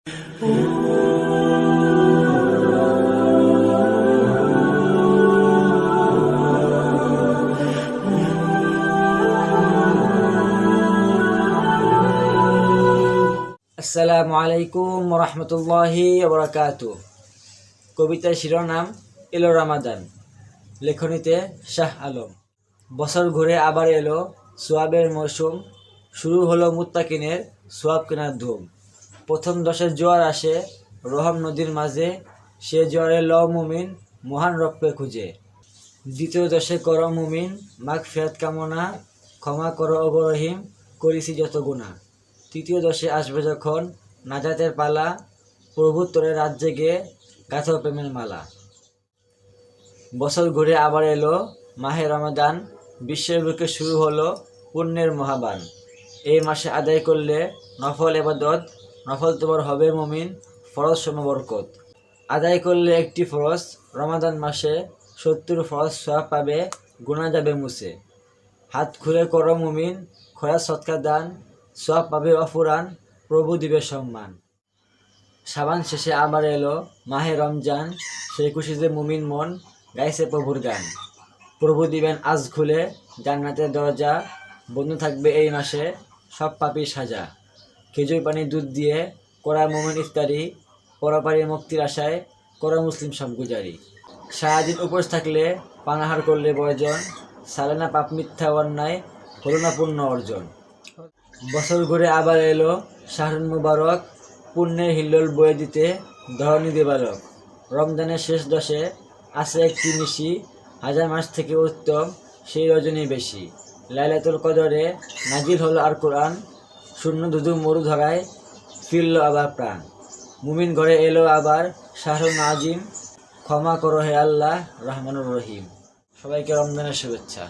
আসসালামু আলাইকুম রহমতুল্লাহি ওয়া কবিতার শিরোনাম এলো রামাদান। লেখনীতে শাহ আলম। বছর ঘুরে আবার এলো সোয়াবের মৌসুম, শুরু হলো মুত্তাকিনের সোয়াব কেনার ধুম। প্রথম 10-এর জোয়ার আসে রহম নদীর মাঝে, সে জোয়ারে লও মুমিন মহান রবকে খুঁজে। দ্বিতীয় 10-এ করো মুমিন মাগফিরাত কামনা, ক্ষমা করো ওগো রহিম করেছি যত গুনাহ। তৃতীয় 10-এ আসবে যখন নাজাতের পালা, প্রভু তোরে রাত জেগে গাথো প্রেমের মালা। বছর ঘুরে আবার এলো মাহে রমাদান, বিশ্বের বুকে শুরু হলো পুণ্যের মহাবান। এই মাসে আদায় করলে নফল ইবাদত, নফল তোমার হবে মুমিন ফরজ সমবরকত। আদায় করলে একটি ফরজ রমাদান মাসে, 70 ফরজ সওয়াব পাবে গুনাহ যাবে মুছে। হাত খুলে করো মুমিন খয়রাত সদকা দান, সওয়াব পাবে অফুরান প্রভু দিবে সম্মান। শাবান শেষে আবার এলো মাহে রমজান, সেই খুশিতে মুমিন মন গাইছে প্রভুর গান। প্রভু দিবেন আজ খুলে জান্নাতের দরজা, বন্ধু থাকবে এই মাসে সব পাপীর সাজা। খেজুর পানি দুধ দিয়ে করা মুমিন ইফতারি, পরপারে মুক্তির আশায় করা মুসলিম সব গুজারি। সারাদিন উপোস থাকলে পানাহার করলে বর্জন, সালে না পাপ মিথ্যা অন্যায় হলো না পূর্ণ অর্জন। বছর ঘুরে আবার এলো শাহরুন মুবারক, পুণ্যের হিল্লোল বয়ে দিতে ধরণী দেবালক। রমজানের শেষ 10-এ আছে একটি নিশি, হাজার মাস থেকে উত্তম সেই রজনী বেশি। লাইলাতুল কদরে নাজিল হলো আর কোরআন, শূন্য ধুধু মরু ধরায় ফিরল আবার প্রাণ। মুমিন ঘরে এলো আবার শাহরুন আজিম, ক্ষমা করো হে আল্লাহ রহমানুর রহিম। সবাইকে রমজানের শুভেচ্ছা।